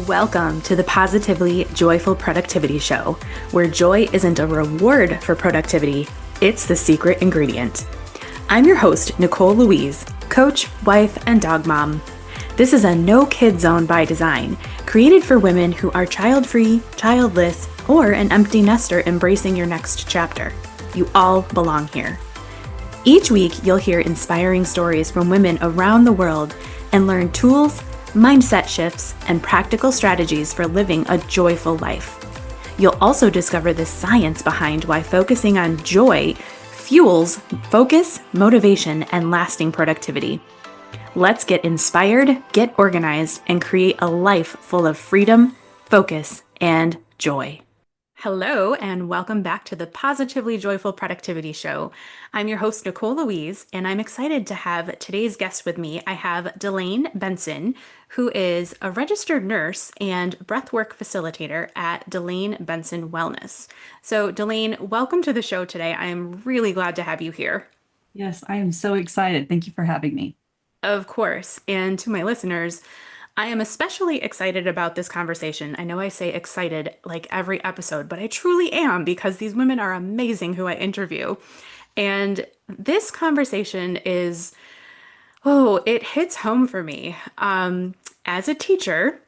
Welcome to the Positively Joyful Productivity Show, where joy isn't a reward for productivity, it's the secret ingredient. I'm your host, Nicole Louise, coach, wife, and dog mom. This is a no-kid zone by design, created for women who are child-free, childless, or an empty nester embracing your next chapter. You all belong here. Each week, you'll hear inspiring stories from women around the world and learn tools, mindset shifts, and practical strategies for living a joyful life. You'll also discover the science behind why focusing on joy fuels focus, motivation, and lasting productivity. Let's get inspired, get organized, and create a life full of freedom, focus, and joy. Hello, and welcome back to the Positively Joyful Productivity Show. I'm your host, Nicole Louise, and I'm excited to have today's guest with me. I have Delane Benson, who is a registered nurse and breathwork facilitator at Delane Benson Wellness. So, Delane, welcome to the show today. I am really glad to have you here. Yes, I am so excited. Thank you for having me. Of course. And to my listeners, I am especially excited about this conversation. I know I say excited like every episode, but I truly am because these women are amazing who I interview. And this conversation is, oh, it hits home for me. As a teacher,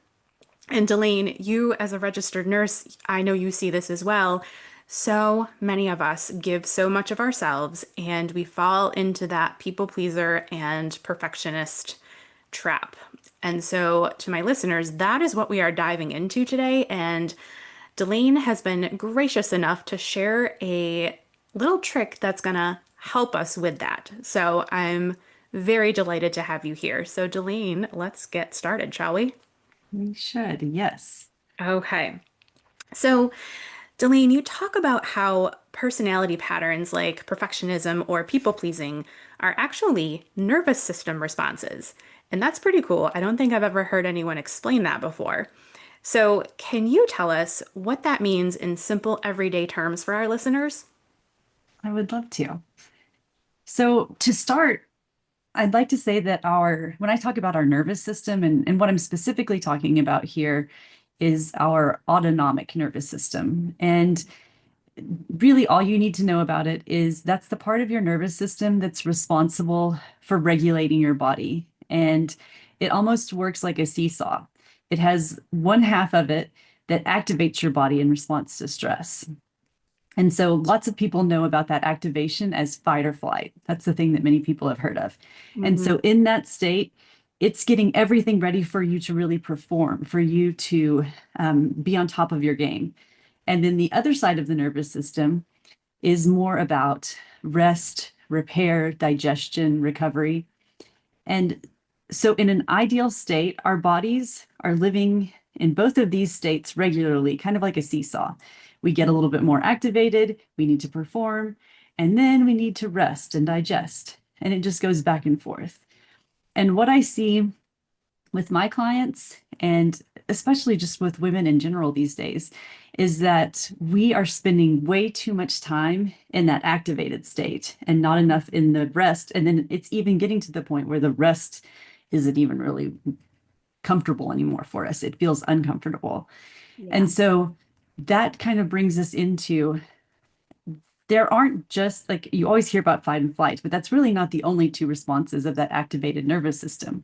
and Delane, you as a registered nurse, I know you see this as well. So many of us give so much of ourselves, and we fall into that people pleaser and perfectionist trap. And so, to my listeners, that is what we are diving into today. And Delane has been gracious enough to share a little trick that's going to help us with that. So, I'm very delighted to have you here. So, Delane, let's get started, shall we? We should, yes. Okay. So, Delane, you talk about how personality patterns like perfectionism or people pleasing are actually nervous system responses. And that's pretty cool. I don't think I've ever heard anyone explain that before. So, can you tell us what that means in simple everyday terms for our listeners? I would love to. So, to start, I'd like to say that when I talk about our nervous system, and what I'm specifically talking about here is our autonomic nervous system. And really, all you need to know about it is that's the part of your nervous system that's responsible for regulating your body. And it almost works like a seesaw. It has one half of it that activates your body in response to stress. And so lots of people know about that activation as fight or flight. That's the thing that many people have heard of. And Mm-hmm. so in that state, it's getting everything ready for you to really perform, for you to be on top of your game. And then the other side of the nervous system is more about rest, repair, digestion, recovery. And so, in an ideal state, our bodies are living in both of these states regularly, kind of like a seesaw. We get a little bit more activated, we need to perform, and then we need to rest and digest. And it just goes back and forth. And what I see with my clients, and especially just with women in general these days, is that we are spending way too much time in that activated state and not enough in the rest. And then it's even getting to the point where the rest isn't even really comfortable anymore for us. It feels uncomfortable. Yeah. And so that kind of brings us into there aren't just like you always hear about fight and flight, but that's really not the only two responses of that activated nervous system.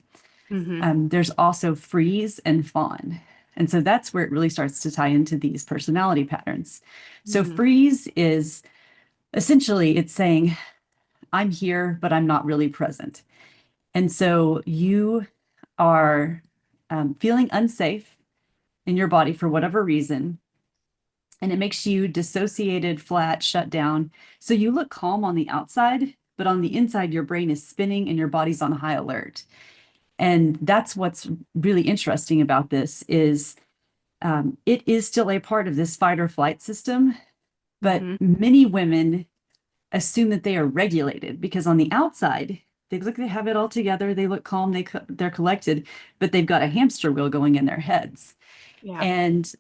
Mm-hmm. There's also freeze and fawn. And so that's where it really starts to tie into these personality patterns. So Mm-hmm. freeze is essentially it's saying, I'm here, but I'm not really present. And so you are feeling unsafe in your body for whatever reason. And it makes you dissociated, flat, shut down. So you look calm on the outside, but on the inside, your brain is spinning and your body's on high alert. And that's what's really interesting about this is it is still a part of this fight or flight system, but Mm-hmm. many women assume that they are regulated because on the outside they look they have it all together, they look calm, they're collected, but they've got a hamster wheel going in their heads. Yeah. And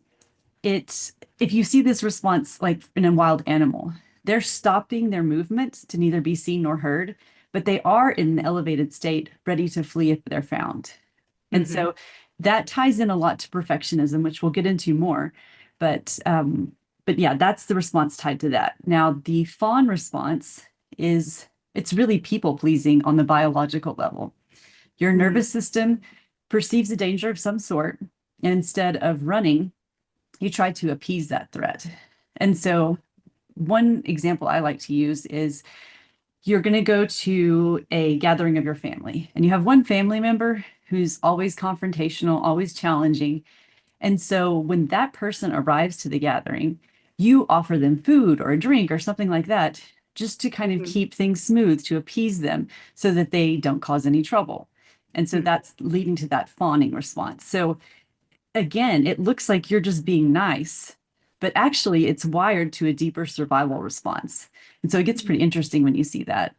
it's if you see this response like in a wild animal, they're stopping their movement to neither be seen nor heard, but they are in an elevated state ready to flee if they're found. And Mm-hmm. so that ties in a lot to perfectionism, which we'll get into more. But yeah, that's the response tied to that. Now, the fawn response is it's really people pleasing on the biological level. Your Mm, nervous system perceives a danger of some sort, and instead of running, you try to appease that threat. And so, one example I like to use is you're going to go to a gathering of your family, and you have one family member who's always confrontational, always challenging. And so when that person arrives to the gathering, you offer them food or a drink or something like that, just to kind of mm, keep things smooth, to appease them so that they don't cause any trouble. And so mm. that's leading to that fawning response. So again, it looks like you're just being nice, but actually it's wired to a deeper survival response. And so it gets pretty interesting when you see that.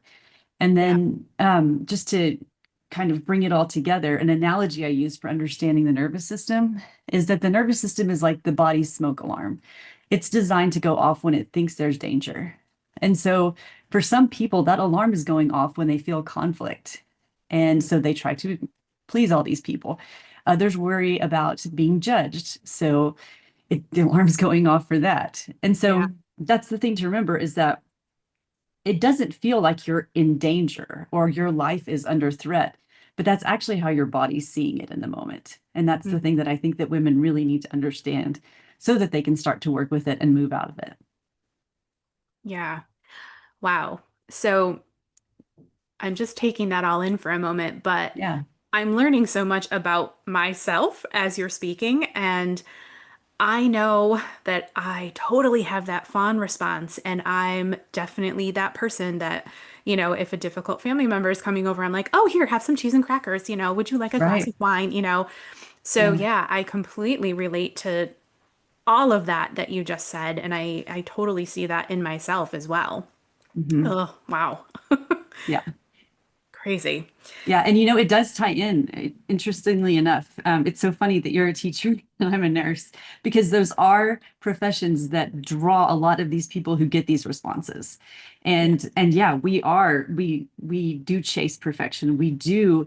And Yeah. then just to kind of bring it all together, an analogy I use for understanding the nervous system is that the nervous system is like the body's smoke alarm. It's designed to go off when it thinks there's danger. And so for some people, that alarm is going off when they feel conflict. And Mm, so they try to please all these people. Others worry about being judged. So the alarm's going off for that. And yeah. so that's the thing to remember is that it doesn't feel like you're in danger or your life is under threat, but that's actually how your body's seeing it in the moment. And that's the Mm, thing that I think that women really need to understand so that they can start to work with it and move out of it. yeah. Wow. So I'm just taking that all in for a moment, but Yeah, I'm learning so much about myself as you're speaking. And I know that I totally have that fawn response. And I'm definitely that person that, if a difficult family member is coming over, I'm like, oh, here, have some cheese and crackers. Would you like a glass right. of wine? So, Yeah. yeah, I completely relate to all of that you just said. And I totally see that in myself as well. Hmm. Oh, wow. Yeah. Crazy. Yeah, and it does tie in. Interestingly enough, it's so funny that you're a teacher and I'm a nurse because those are professions that draw a lot of these people who get these responses. Yeah. And yeah, we do chase perfection. We do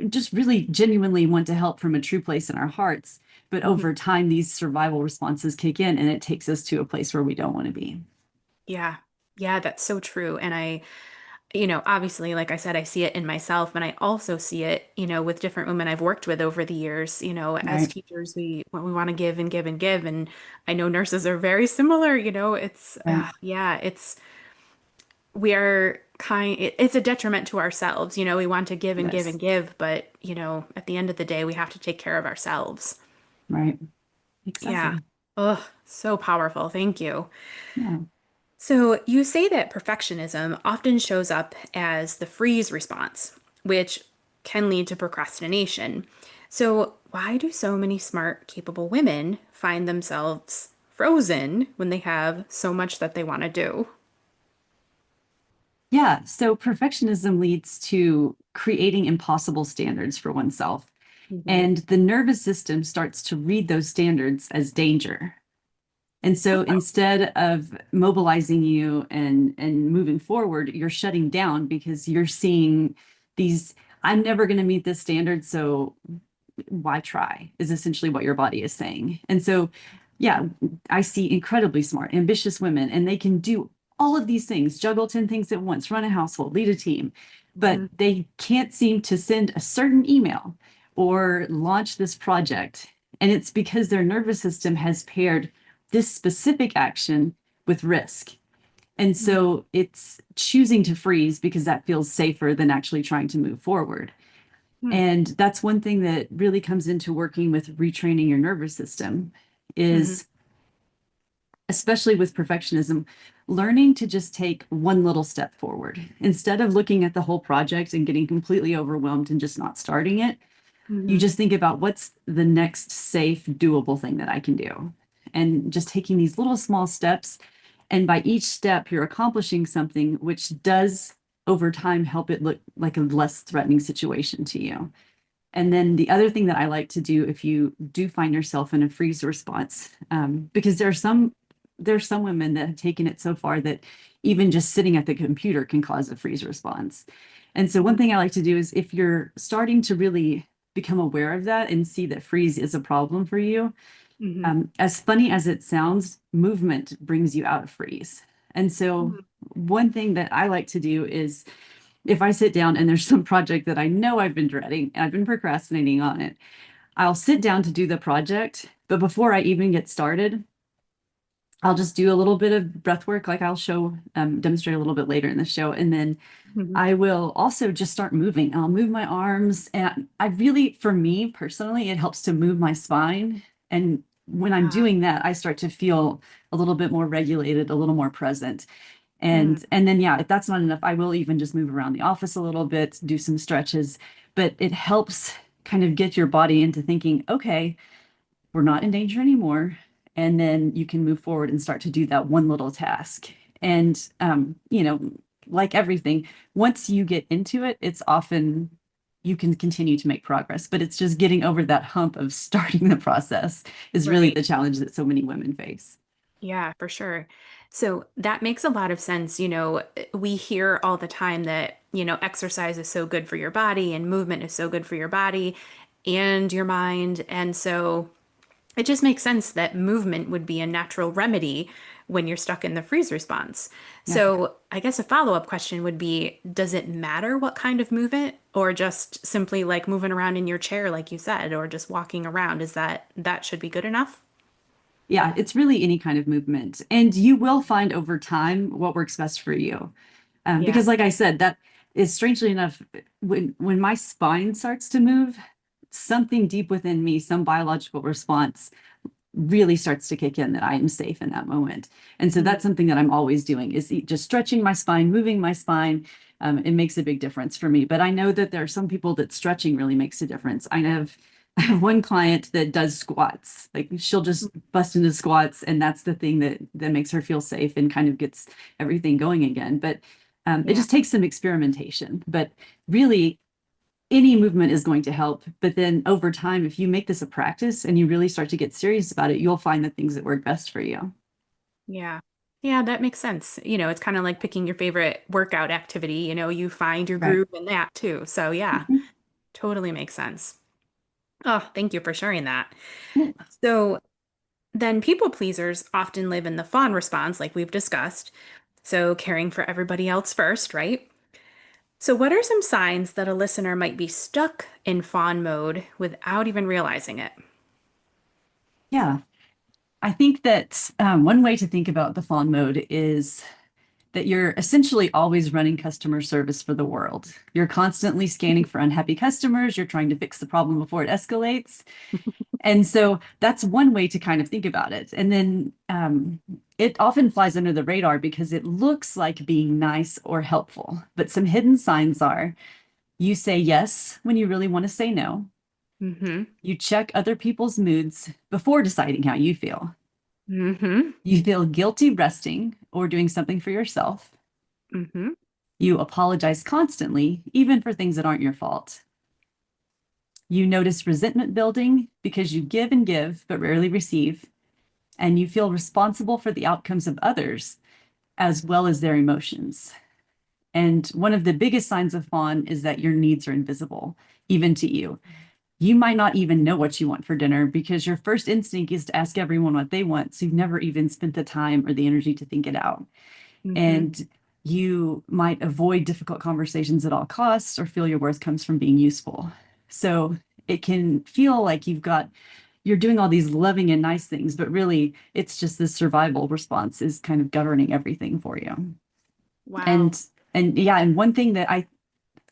just really genuinely want to help from a true place in our hearts. But Mhm. over time, these survival responses kick in and it takes us to a place where we don't want to be. Yeah. Yeah, that's so true. And obviously, like I said, I see it in myself, and I also see it, with different women I've worked with over the years. As Right. teachers, we want to give and give and give. And I know nurses are very similar, it's, Right. yeah, we are it's a detriment to ourselves. We want to give and give Yes. and give, but, at the end of the day, we have to take care of ourselves. Right. Yeah. Exactly. Oh, so powerful. Thank you. Yeah. So, you say that perfectionism often shows up as the freeze response, which can lead to procrastination. So, why do so many smart, capable women find themselves frozen when they have so much that they want to do? Yeah, so perfectionism leads to creating impossible standards for oneself. Hmm. And the nervous system starts to read those standards as danger. And so instead of mobilizing you and moving forward, you're shutting down because you're seeing these, I'm never going to meet this standard, so why try is essentially what your body is saying. And so, yeah, I see incredibly smart, ambitious women, and they can do all of these things, juggle 10 things at once, run a household, lead a team, but Hmm. they can't seem to send a certain email or launch this project. And it's because their nervous system has paired this specific action with risk. And so it's choosing to freeze because that feels safer than actually trying to move forward. Hmm. And that's one thing that really comes into working with retraining your nervous system Hmm. is, especially with perfectionism, learning to just take one little step forward. Instead of looking at the whole project and getting completely overwhelmed and just not starting it, you Hmm. just think about what's the next safe, doable thing that I can do. And just taking these little small steps. And by each step, you're accomplishing something which does over time help it look like a less threatening situation to you. And then the other thing that I like to do if you do find yourself in a freeze response, because there's some women that have taken it so far that even just sitting at the computer can cause a freeze response. And so one thing I like to do is if you're starting to really become aware of that and see that freeze is a problem for you, Hmm. as funny as it sounds, movement brings you out of freeze. And so, one thing that I like to do is if I sit down and there's some project that I know I've been dreading and I've been procrastinating on it, I'll sit down to do the project. But before I even get started, I'll just do a little bit of breath work, like I'll demonstrate a little bit later in the show. And then Hmm. I will also just start moving. I'll move my arms. And I really, for me personally, it helps to move my spine. And when I'm Yeah. doing that, I start to feel a little bit more regulated, a little more present. Mm. And then yeah, if that's not enough, I will even just move around the office a little bit, do some stretches, but it helps kind of get your body into thinking, okay, we're not in danger anymore. And then you can move forward and start to do that one little task. And like everything, once you get into it, it's often you can continue to make progress, but it's just getting over that hump of starting the process is really Right. the challenge that so many women face. Yeah, for sure. So that makes a lot of sense. We hear all the time that, exercise is so good for your body and movement is so good for your body and your mind. And so it just makes sense that movement would be a natural remedy when you're stuck in the freeze response. Yeah. So I guess a follow-up question would be, does it matter what kind of movement or just simply like moving around in your chair, like you said, or just walking around? Is that should be good enough? Yeah, it's really any kind of movement. And you will find over time what works best for you. Yeah. Because like I said, that is strangely enough, when my spine starts to move, something deep within me, some biological response really starts to kick in that I am safe in that moment. And so that's Mhm. something that I'm always doing is just stretching my spine, moving my spine. It makes a big difference for me. But I know that there are some people that stretching really makes a difference. I have one client that does squats. Like she'll just bust into squats, and that's the thing that makes her feel safe and kind of gets everything going again. But it Yeah. just takes some experimentation. But really, any movement is going to help. But then over time, if you make this a practice and you really start to get serious about it, you'll find the things that work best for you. Yeah. Yeah, that makes sense. It's kind of like picking your favorite workout activity. You find your Right. groove in that too. So, yeah, Mhm. totally makes sense. Oh, thank you for sharing that. Yeah. So, then people pleasers often live in the fawn response, like we've discussed. So, caring for everybody else first, right? So, what are some signs that a listener might be stuck in fawn mode without even realizing it? Yeah. I think that one way to think about the fawn mode is that you're essentially always running customer service for the world. You're constantly scanning for unhappy customers. You're trying to fix the problem before it escalates. And so that's one way to kind of think about it. And then it often flies under the radar because it looks like being nice or helpful. But some hidden signs are you say yes when you really want to say no. Mm-hmm. You check other people's moods before deciding how you feel. Mm-hmm. You feel guilty resting or doing something for yourself. Mm-hmm. You apologize constantly, even for things that aren't your fault. You notice resentment building because you give and give, but rarely receive. And you feel responsible for the outcomes of others as well as their emotions. And one of the biggest signs of fawn is that your needs are invisible, even to you. You might not even know what you want for dinner because your first instinct is to ask everyone what they want. So you've never even spent the time or the energy to think it out. Mm-hmm. And you might avoid difficult conversations at all costs or feel your worth comes from being useful. So it can feel like you're doing all these loving and nice things, but really it's just this survival response is kind of governing everything for you. Wow. And and yeah, and one thing that I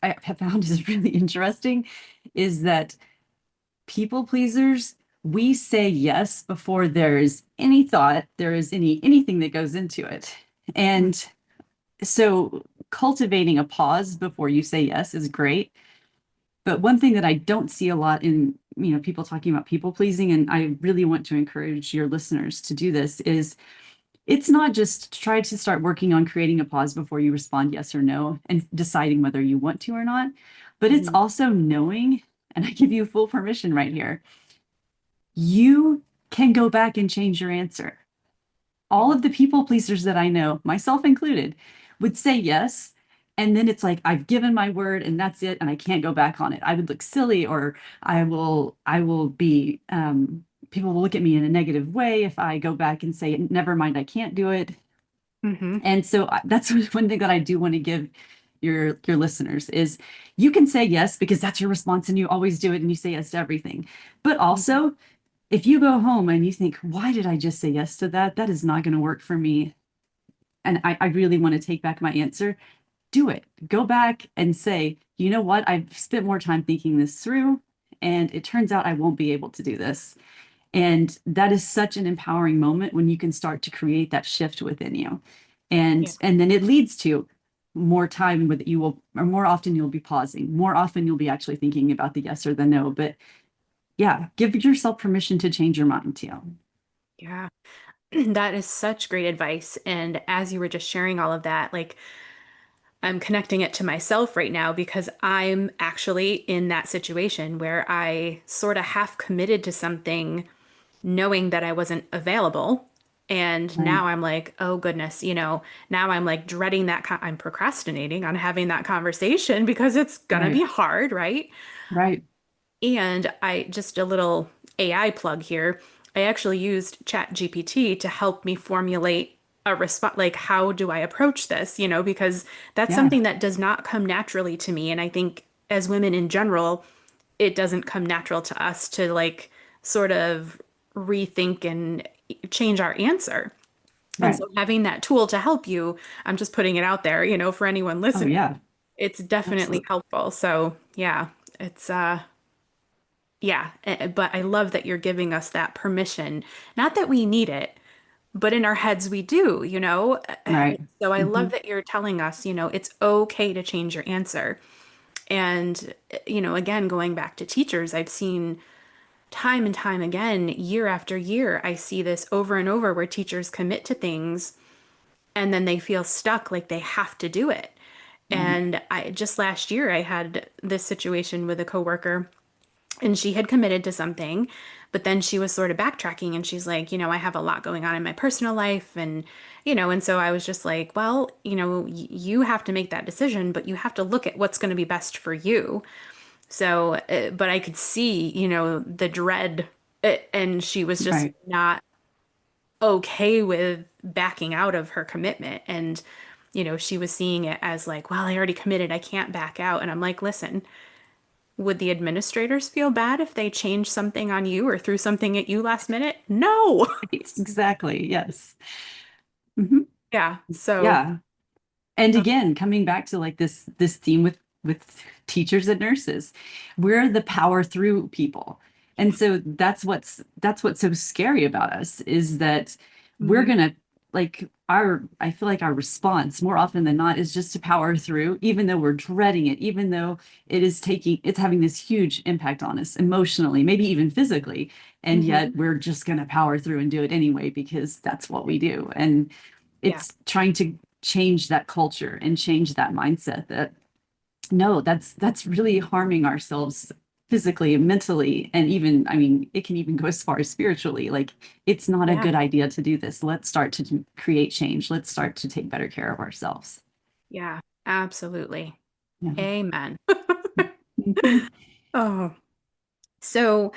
have found is really interesting is that people pleasers, we say yes before there is any thought, there is anything that goes into it. And so cultivating a pause before you say yes is great. But one thing that I don't see a lot in, people talking about people pleasing, and I really want to encourage your listeners to do this, is it's not just try to start working on creating a pause before you respond yes or no and deciding whether you want to or not. But it's Mm-hmm. also knowing, and I give you full permission right here, you can go back and change your answer. All Yeah. of the people pleasers that I know, myself included, would say yes. And then it's like I've given my word and that's it, and I can't go back on it. I would look silly, or I will be people will look at me in a negative way if I go back and say, never mind, I can't do it. Mm-hmm. And so that's one thing that I do want to give your listeners is you can say yes because that's your response and you always do it and you say yes to everything. But also, if you go home and you think, why did I just say yes to that? That is not going to work for me. And I really want to take back my answer. Do it. Go back and say, you know what? I've spent more time thinking this through, and it turns out I won't be able to do this. And that is such an empowering moment when you can start to create that shift within you. Yeah. And then it leads to more time with you will, or more often you'll be pausing. More often you'll be actually thinking about the yes or the no. But yeah, give yourself permission to change your mind too. Yeah. That is such great advice. And as you were just sharing all of that, like I'm connecting it to myself right now because I'm actually in that situation where I sort of half committed to something knowing that I wasn't available. And Right. now I'm like, oh goodness, now I'm like dreading I'm procrastinating on having that conversation because it's gonna Right. be hard, right? Right. And I just a little AI plug here. I actually used ChatGPT to help me formulate a response, like how do I approach this, because that's Yeah. something that does not come naturally to me. And I think as women in general, it doesn't come natural to us to like sort of rethink and change our answer. And Right. so having that tool to help you, I'm just putting it out there, for anyone Oh listening, yeah. it's definitely Absolutely. helpful. So yeah, it's yeah, but I love that you're giving us that permission. Not that we need it, but in our heads we do. Right. So I love Hmm. that you're telling us, it's okay to change your answer. And, again, going back to teachers, I've seen time and time again, year after year, I see this over and over where teachers commit to things and then they feel stuck like they have to do it. Right. And I just last year I had this situation with a coworker and she had committed to something, but then she was sort of backtracking and she's like, I have a lot going on in my personal life and so I was just like, well, you have to make that decision, but you have to look at what's going to be best for you. So, but I could see, the dread, and she was just Right. not okay with backing out of her commitment. And, she was seeing it as like, well, I already committed, I can't back out. And I'm like, listen, would the administrators feel bad if they changed something on you or threw something at you last minute? No. Exactly. Yes. Hmm. Yeah. So, Yeah. And again, coming back to like this theme with teachers and nurses, we're the power through people. And so that's what's so scary about us is that we're mhm, gonna like our I feel like our response more often than not is just to power through, even though we're dreading it, even though it's having this huge impact on us emotionally, maybe even physically. And yet mhm, we're just gonna power through and do it anyway because that's what we do. And yeah, it's trying to change that culture and change that mindset that no, that's really harming ourselves physically and mentally, and even I mean it can even go as far as spiritually. Like it's not a yeah, good idea to do this. Let's start to create change. Let's start to take better care of ourselves. yeah, absolutely. Yeah. Amen. Mhm. Oh, so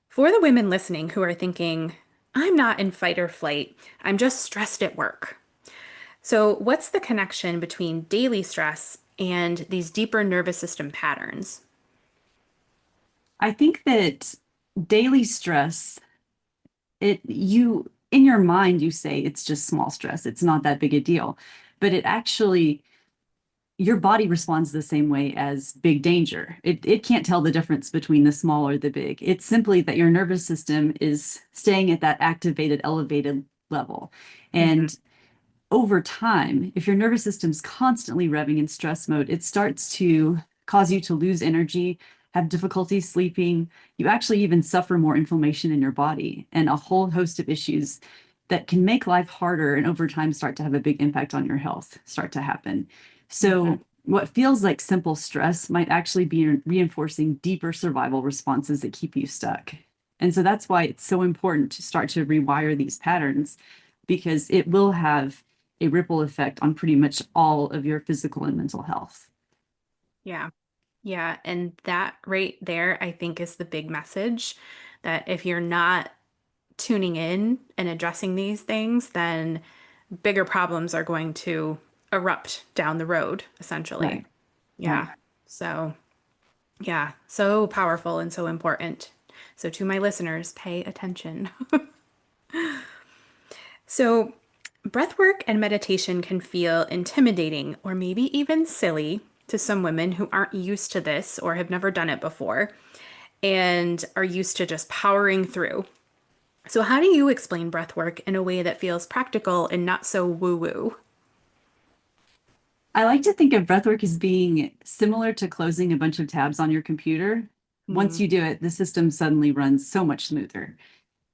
for the women listening who are thinking, I'm not in fight or flight, I'm just stressed at work. So, what's the connection between daily stress and these deeper nervous system patterns? I think that daily stress, it you in your mind you say it's just small stress. It's not that big a deal. But it actually your body responds the same way as big danger. It can't tell the difference between the small or the big. It's simply that your nervous system is staying at that activated, elevated level. Hmm. And over time, if your nervous system's constantly revving in stress mode, it starts to cause you to lose energy, have difficulty sleeping. You actually even suffer more inflammation in your body and a whole host of issues that can make life harder and over time start to have a big impact on your health start to happen. Hmm. So, what feels like simple stress might actually be reinforcing deeper survival responses that keep you stuck. And so that's why it's so important to start to rewire these patterns because it will have a ripple effect on pretty much all of your physical and mental health. Yeah. Yeah. And that right there, I think, is the big message that if you're not tuning in and addressing these things, then bigger problems are going to erupt down the road, essentially. Right, Yeah. right. So, yeah, so powerful and so important. So, to my listeners, pay attention. So, breath work and meditation can feel intimidating or maybe even silly to some women who aren't used to this or have never done it before and are used to just powering through. So, how do you explain breath work in a way that feels practical and not so woo woo? I like to think of breathwork as being similar to closing a bunch of tabs on your computer. Once Mm, you do it, the system suddenly runs so much smoother.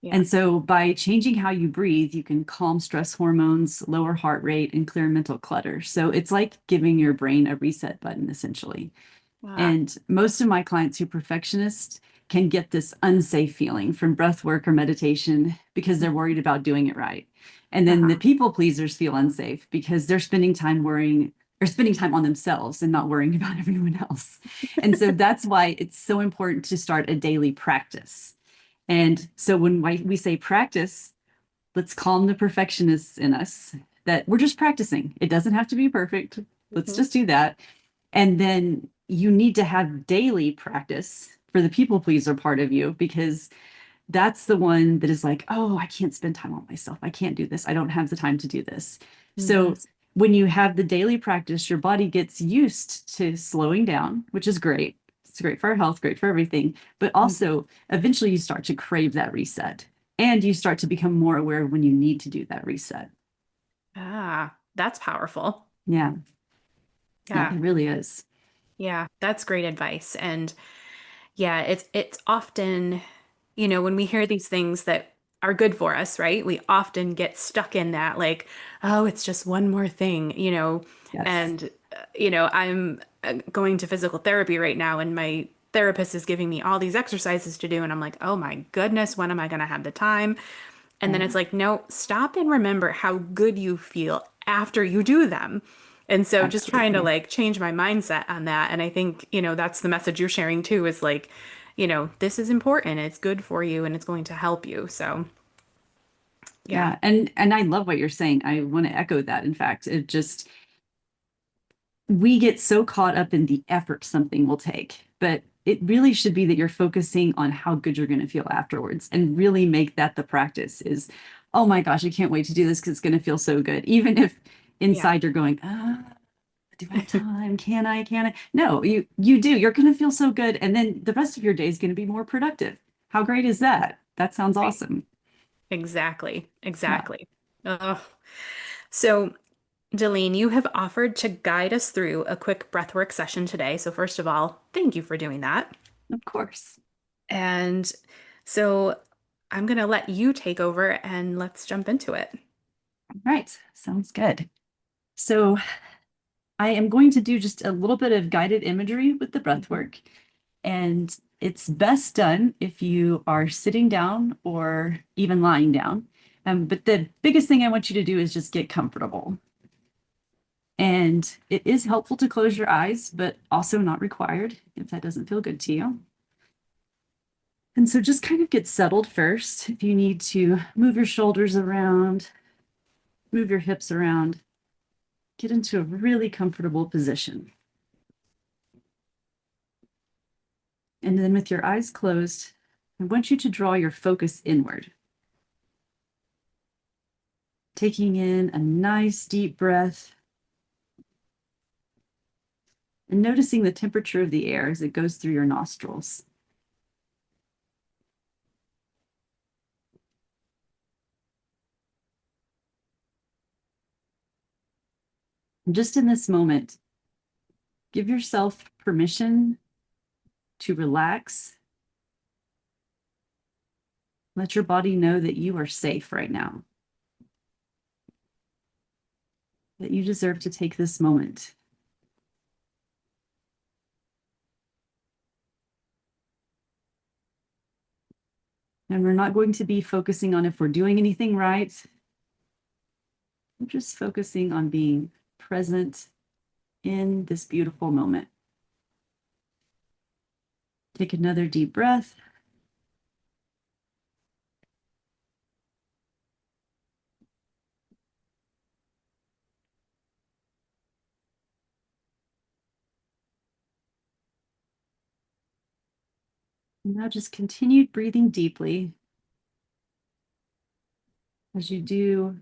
yeah. And so by changing how you breathe, you can calm stress hormones, lower heart rate, and clear mental clutter. So it's like giving your brain a reset button, essentially. Ah, And most of my clients who are perfectionists can get this unsafe feeling from breath work or meditation because they're worried about doing it right. And then the uh-huh. people pleasers feel unsafe because they're spending time worrying or spending time on themselves and not worrying about everyone else. And so that's why it's so important to start a daily practice. And so when we say practice, let's calm the perfectionists in us that we're just practicing. It doesn't have to be perfect. Let's Mhm. just do that. And then you need to have daily practice for the people pleaser part of you because that's the one that is like, oh, I can't spend time on myself. I can't do this. I don't have the time to do this. Mhm. So when you have the daily practice, your body gets used to slowing down, which is great. It's great for our health, great for everything. But Mhm. also, eventually, you start to crave that reset and you start to become more aware when you need to do that reset. Ah, that's powerful. Yeah, yeah, Yeah. it really is. Yeah, that's great advice. And yeah, it's often, when we hear these things that are good for us, right? We often get stuck in that like, oh, it's just one more thing, Yes. and I'm going to physical therapy right now and my therapist is giving me all these exercises to do and I'm like, "Oh my goodness, when am I going to have the time?" And then Right. it's like, "No, stop and remember how good you feel after you do them." And so just trying to Absolutely. like change my mindset on that. And I think, that's the message you're sharing too is like, this is important. It's good for you and it's going to help you. So, yeah. Yeah. And I love what you're saying. I want to echo that. In fact, it just we get so caught up in the effort something will take, but it really should be that you're focusing on how good you're going to feel afterwards and really make that the practice is, oh my gosh, I can't wait to do this because it's going to feel so good. Even if Yeah. inside you're going, do I have time? Can I? Can I? No, you do. You're going to feel so good. And then the rest of your day is going to be more productive. How great is that? That sounds Right. awesome. Exactly. Yeah, Exactly. Ugh. So, Delene, you have offered to guide us through a quick breathwork session today. So, first of all, thank you for doing that. of course. And so I'm going to let you take over and let's jump into it. All right. Sounds good. So I am going to do just a little bit of guided imagery with the breath Mhm. work. And it's best done if you are sitting down or even lying down. But the biggest thing I want you to do is just get comfortable. And it is helpful to close your eyes, but also not required if that doesn't feel good to you. And so just kind of get settled first. If you need to move your shoulders around, move your hips around, get into a really comfortable position. And then with your eyes closed, I want you to draw your focus inward, taking in a nice deep breath and noticing the temperature of the air as it goes through your nostrils. And just in this moment, give yourself permission to relax. Let your body know that you are safe right now, that you deserve to take this moment. And we're not going to be focusing on if we're doing anything right. I'm just focusing on being present in this beautiful moment. Take another deep breath. And now just continue breathing deeply as you do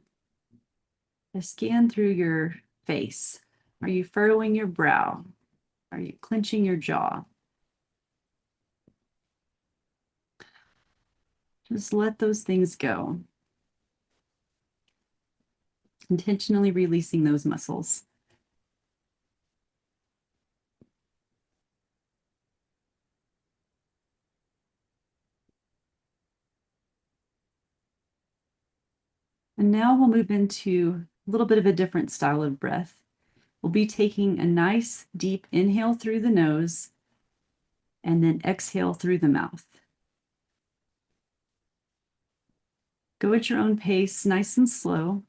a scan through your face. Are you furrowing your brow? Are you clenching your jaw? Just let those things go. Intentionally releasing those muscles. And now we'll move into a little bit of a different style of breath. We'll be taking a nice deep inhale through the nose and then exhale through the mouth. Go at your own pace, nice and slow.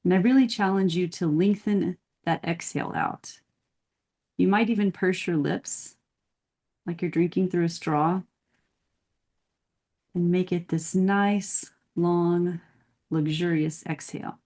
And I really challenge you to lengthen that exhale out. You might even purse your lips like you're drinking through a straw and make it this nice, long, luxurious exhale.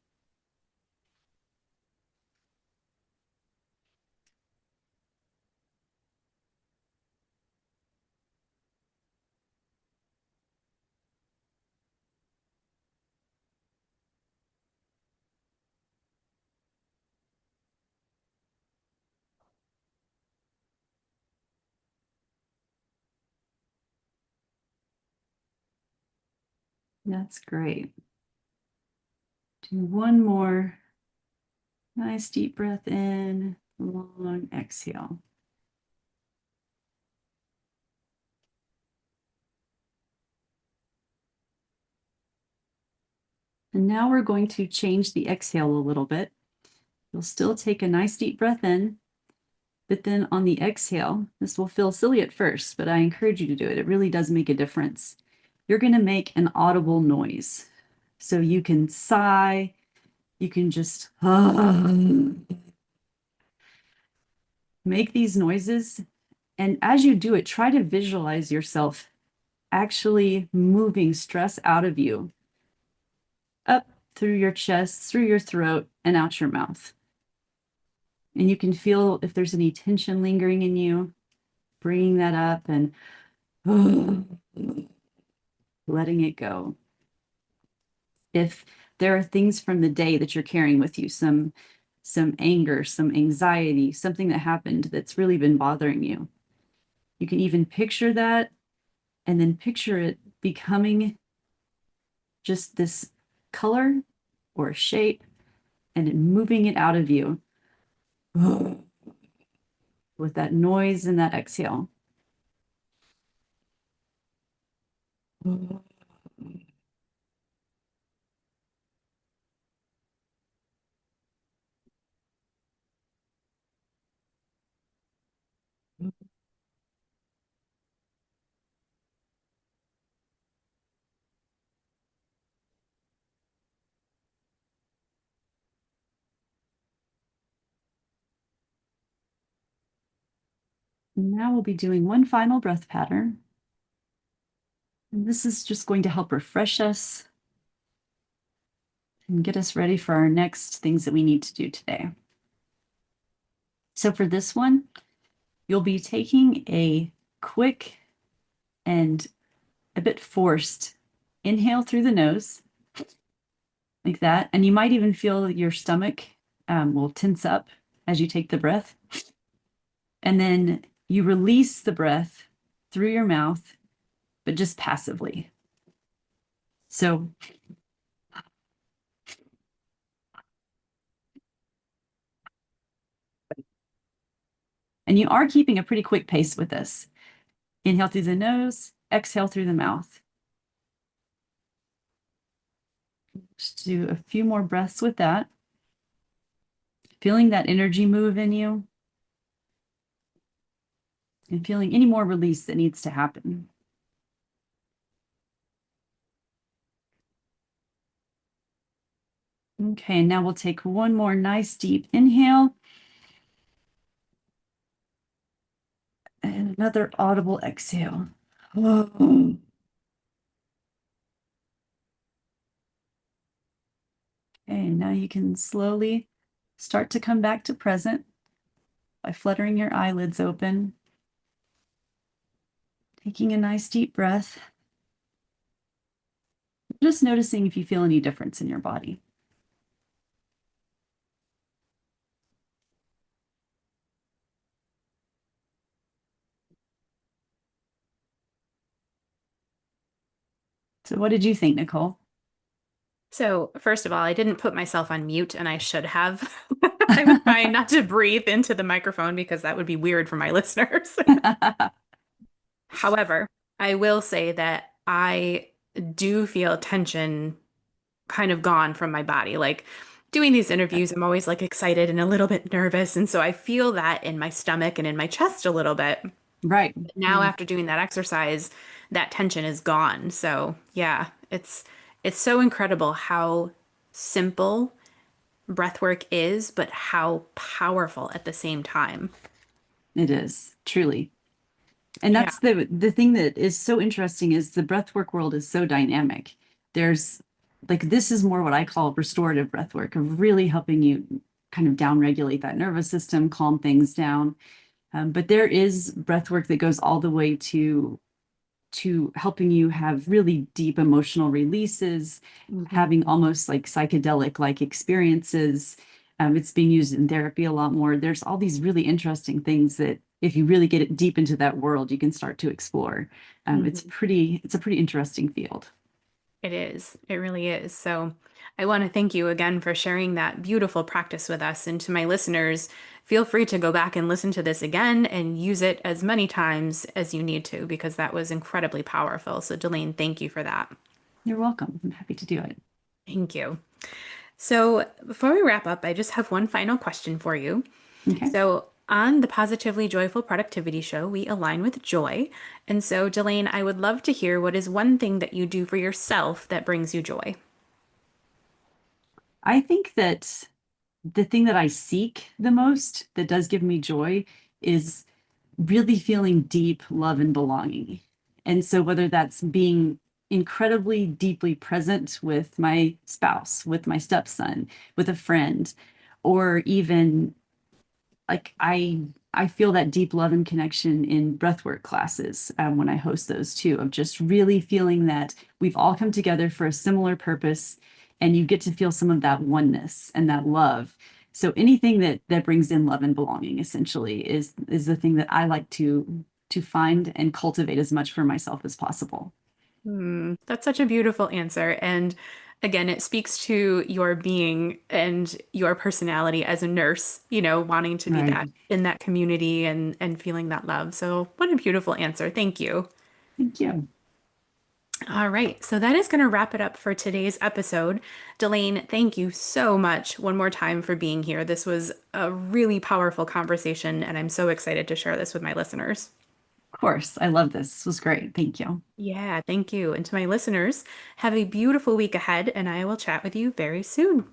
That's great. Do one more nice deep breath in, long exhale. And now we're going to change the exhale a little bit. You'll still take a nice deep breath in, but then on the exhale, this will feel silly at first, but I encourage you to do it. It really does make a difference. You're going to make an audible noise. So you can sigh, you can just make these noises. And as you do it, try to visualize yourself actually moving stress out of you, up through your chest, through your throat, and out your mouth. And you can feel if there's any tension lingering in you, bringing that up and letting it go. If there are things from the day that you're carrying with you, some anger, some anxiety, something that happened that's really been bothering you, you can even picture that and then picture it becoming just this color or shape and then moving it out of you with that noise and that exhale. Now we'll be doing one final breath pattern. And this is just going to help refresh us and get us ready for our next things that we need to do today. So for this one, you'll be taking a quick and a bit forced inhale through the nose, like that. And you might even feel your stomach will tense up as you take the breath. And then you release the breath through your mouth, but just passively. So and you are keeping a pretty quick pace with this. Inhale through the nose, exhale through the mouth. Just do a few more breaths with that. Feeling that energy move in you and feeling any more release that needs to happen. Okay, now we'll take one more nice deep inhale and another audible exhale. Oh. Okay, now you can slowly start to come back to present by fluttering your eyelids open, taking a nice deep breath, just noticing if you feel any difference in your body. So what did you think, Nicole? So, first of all, I didn't put myself on mute and I should have. I was trying not to breathe into the microphone because that would be weird for my listeners. However, I will say that I do feel tension kind of gone from my body. Like doing these interviews, I'm always like excited and a little bit nervous. And so I feel that in my stomach and in my chest a little bit. Right. Now Yeah, after doing that exercise, that tension is gone. So yeah, it's so incredible how simple breath work is, but how powerful at the same time. it is, truly. And Yeah. that's the thing that is so interesting is the breathwork world is so dynamic. There's like this is more what I call restorative breath work of really helping you kind of downregulate that nervous system, calm things down. But there is breath work that goes all the way to helping you have really deep emotional releases, Mhm. having almost like psychedelic like experiences. It's being used in therapy a lot more. There's all these really interesting things that if you really get it deep into that world, you can start to explore. Mhm. It's a pretty interesting field. It is. It really is. So I want to thank you again for sharing that beautiful practice with us. And to my listeners, feel free to go back and listen to this again and use it as many times as you need to, because that was incredibly powerful. So, Delane, thank you for that. You're welcome. I'm happy to do it. Thank you. So, before we wrap up, I just have one final question for you. Okay. So, on the Positively Joyful Productivity Show, we align with joy. And so, Delane, I would love to hear what is one thing that you do for yourself that brings you joy? I think that the thing that I seek the most that does give me joy is really feeling deep love and belonging. And so, whether that's being incredibly deeply present with my spouse, with my stepson, with a friend, or even like I feel that deep love and connection in breathwork classes when I host those too, of just really feeling that we've all come together for a similar purpose, and you get to feel some of that oneness and that love. So anything that brings in love and belonging essentially is the thing that I like to find and cultivate as much for myself as possible. That's such a beautiful answer. And again, it speaks to your being and your personality as a nurse, wanting to be Right. that in that community and feeling that love. So, what a beautiful answer. Thank you. Thank you. All right. So, that is going to wrap it up for today's episode. Delane, thank you so much one more time for being here. This was a really powerful conversation, and I'm so excited to share this with my listeners. Of course. I love this. This was great. Thank you. Yeah, thank you. And to my listeners, have a beautiful week ahead, and I will chat with you very soon.